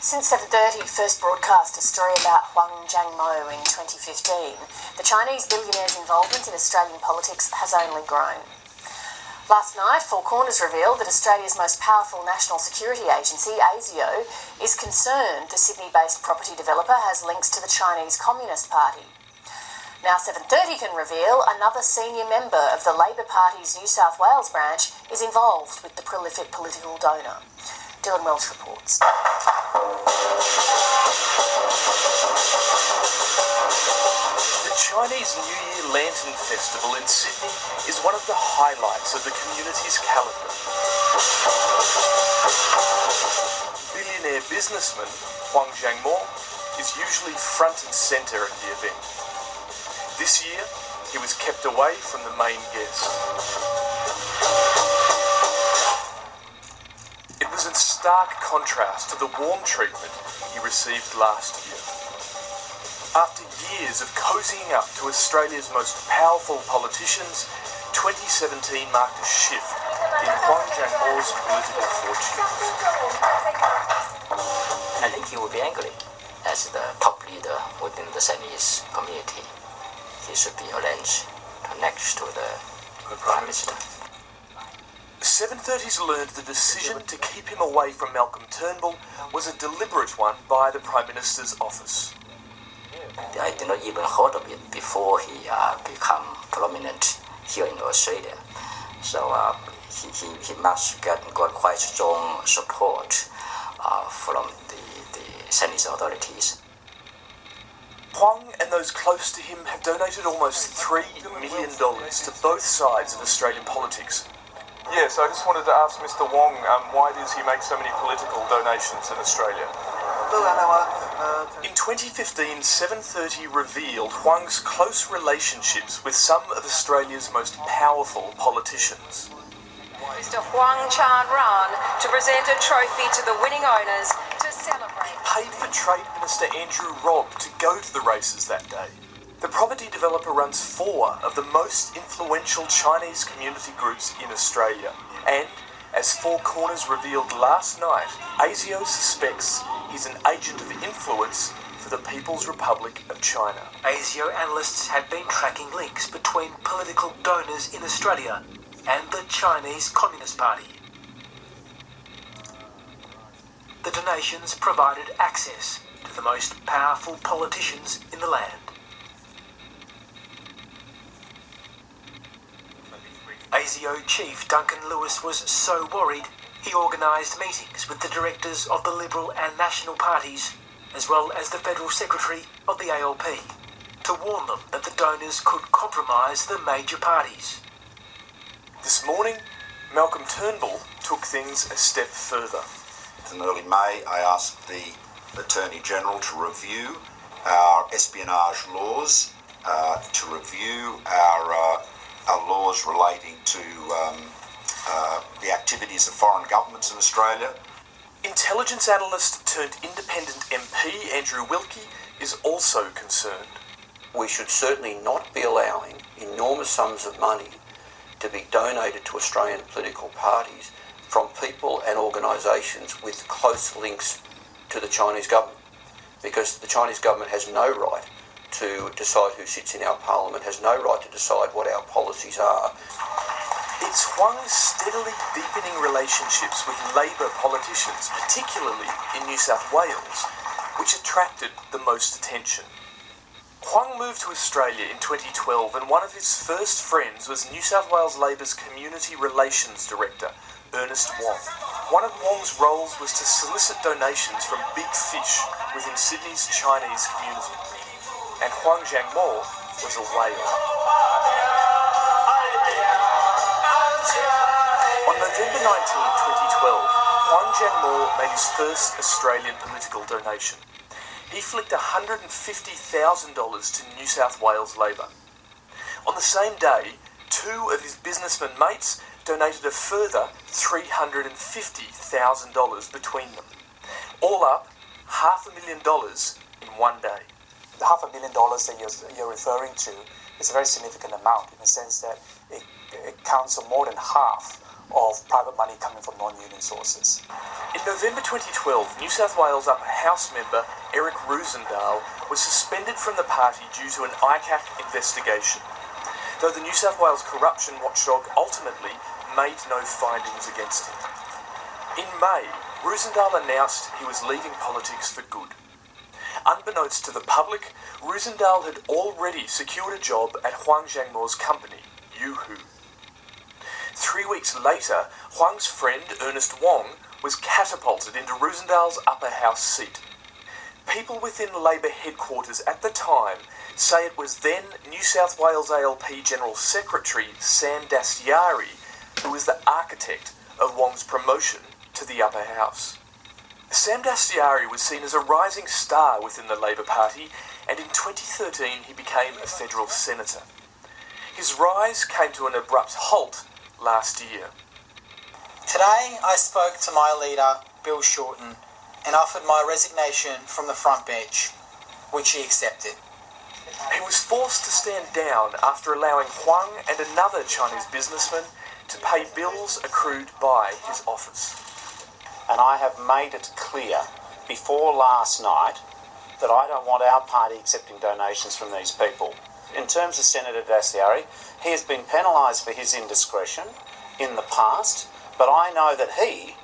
Since 7:30 first broadcast a story about Huang Jiangmo in 2015, the Chinese billionaire's involvement in Australian politics has only grown. Last night, Four Corners revealed that Australia's most powerful national security agency, ASIO, is concerned the Sydney-based property developer has links to the Chinese Communist Party. Now 7:30 can reveal another senior member of the Labor Party's New South Wales branch is involved with the prolific political donor. Dylan Welch reports. The Chinese New Year Lantern Festival in Sydney is one of the highlights of the community's calendar. Billionaire businessman Huang Jiangmo is usually front and centre at the event. This year, he was kept away from the main guest. It was in stark contrast to the warm treatment he received last year. After years of cozying up to Australia's most powerful politicians, 2017 marked a shift in Huang Jiangmo's political fortunes. I think he will be angry. As the top leader within the Chinese community, he should be arranged next to the Prime Minister. 730's learned the decision to keep him away from Malcolm Turnbull was a deliberate one by the Prime Minister's office. I did not even heard of it before he became prominent here in Australia. So he must got quite strong support from the Chinese authorities. Huang and those close to him have donated almost $3 million to both sides of Australian politics. Yes, I just wanted to ask Mr. Wong, why does he make so many political donations in Australia? In 2015, 730 revealed Huang's close relationships with some of Australia's most powerful politicians. Mr. Huang Chan-ran to present a trophy to the winning owners to celebrate. Paid for Trade Minister Andrew Robb to go to the races that day. The property developer runs 4 of the most influential Chinese community groups in Australia. And, as Four Corners revealed last night, ASIO suspects he's an agent of influence for the People's Republic of China. ASIO analysts have been tracking links between political donors in Australia and the Chinese Communist Party. The donations provided access to the most powerful politicians in the land. ASIO chief Duncan Lewis was so worried he organised meetings with the directors of the Liberal and National parties, as well as the Federal Secretary of the ALP, to warn them that the donors could compromise the major parties. This morning, Malcolm Turnbull took things a step further. In early May, I asked the Attorney General to review our espionage laws, to review our laws relating to the activities of foreign governments in Australia. Intelligence analyst turned independent MP Andrew Wilkie is also concerned. We should certainly not be allowing enormous sums of money to be donated to Australian political parties from people and organisations with close links to the Chinese government, because the Chinese government has no right to decide who sits in our parliament, has no right to decide what our policies are. It's Huang's steadily deepening relationships with Labor politicians, particularly in New South Wales, which attracted the most attention. Huang moved to Australia in 2012, and one of his first friends was New South Wales Labor's Community Relations Director, Ernest Wong. One of Wong's roles was to solicit donations from big fish within Sydney's Chinese community. And Huang Jiangmo was a whale. On November 19, 2012, Huang Jiangmo made his first Australian political donation. He flicked $150,000 to New South Wales Labor. On the same day, 2 of his businessman mates donated a further $350,000 between them. All up, $500,000 in one day. The $500,000 that you're referring to is a very significant amount in the sense that it counts for more than half of private money coming from non-union sources. In November 2012, New South Wales Upper House member Eric Roosendahl was suspended from the party due to an ICAC investigation, though the New South Wales corruption watchdog ultimately made no findings against him. In May, Roosendahl announced he was leaving politics for good. Unbeknownst to the public, Roosendahl had already secured a job at Huang Zhangmo's company, Youhu. 3 weeks later, Huang's friend Ernest Wong was catapulted into Roosendahl's upper house seat. People within Labor headquarters at the time say it was then New South Wales ALP General Secretary Sam Dastyari who was the architect of Wong's promotion to the upper house. Sam Dastyari was seen as a rising star within the Labor Party, and in 2013 he became a federal senator. His rise came to an abrupt halt last year. Today I spoke to my leader, Bill Shorten, and offered my resignation from the front bench, which he accepted. He was forced to stand down after allowing Huang and another Chinese businessman to pay bills accrued by his office. And I have made it clear before last night that I don't want our party accepting donations from these people. In terms of Senator Dastyari, he has been penalised for his indiscretion in the past, but I know that he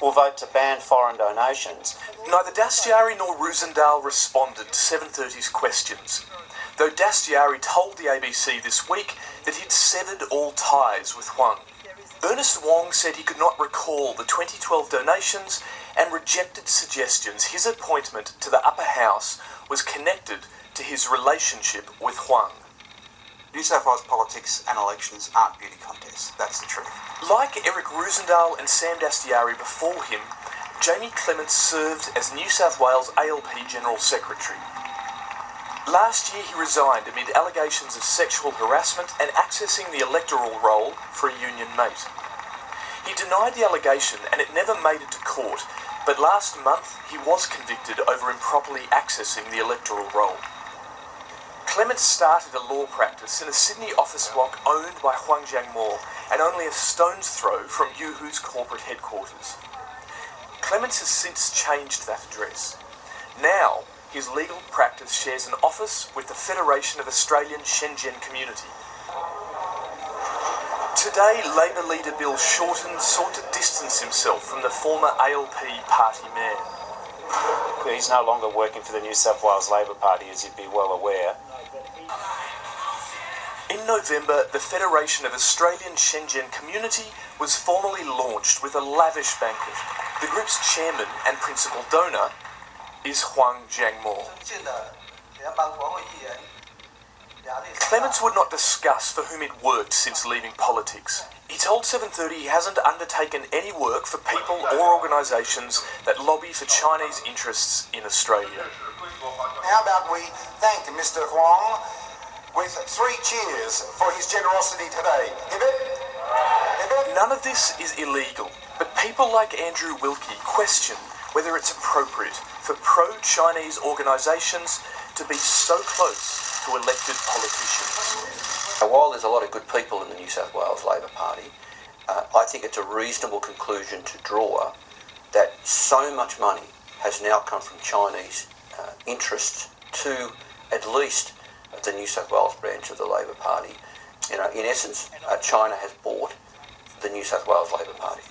will vote to ban foreign donations. Neither Dastyari nor Roosendahl responded to 730's questions, though Dastyari told the ABC this week that he'd severed all ties with Huang. Ernest Wong said he could not recall the 2012 donations and rejected suggestions his appointment to the upper house was connected to his relationship with Huang. New South Wales politics and elections aren't beauty contests. That's the truth. Like Eric Roosendahl and Sam Dastyari before him, Jamie Clements served as New South Wales ALP General Secretary. Last year he resigned amid allegations of sexual harassment and accessing the electoral roll for a union mate. He denied the allegation and it never made it to court, but last month he was convicted over improperly accessing the electoral roll. Clements started a law practice in a Sydney office block owned by Huang Zhangmo and only a stone's throw from Youhu's corporate headquarters. Clements has since changed that address. Now, his legal practice shares an office with the Federation of Australian Shenzhen Community. Today, Labor leader Bill Shorten sought to distance himself from the former ALP party man. He's no longer working for the New South Wales Labor Party, as you'd be well aware. In November, the Federation of Australian Shenzhen Community was formally launched with a lavish banquet. The group's chairman and principal donor is Huang Zhangmo. Clements would not discuss for whom he'd worked since leaving politics. He told 730 he hasn't undertaken any work for people or organisations that lobby for Chinese interests in Australia. How about we thank Mr. Huang with 3 cheers for his generosity today? Hip hip. Hip hip. None of this is illegal, but people like Andrew Wilkie question whether it's appropriate for pro-Chinese organisations to be so close to elected politicians. While there's a lot of good people in the New South Wales Labor Party, I think it's a reasonable conclusion to draw that so much money has now come from Chinese interests to at least the New South Wales branch of the Labor Party. You know, in essence, China has bought the New South Wales Labor Party.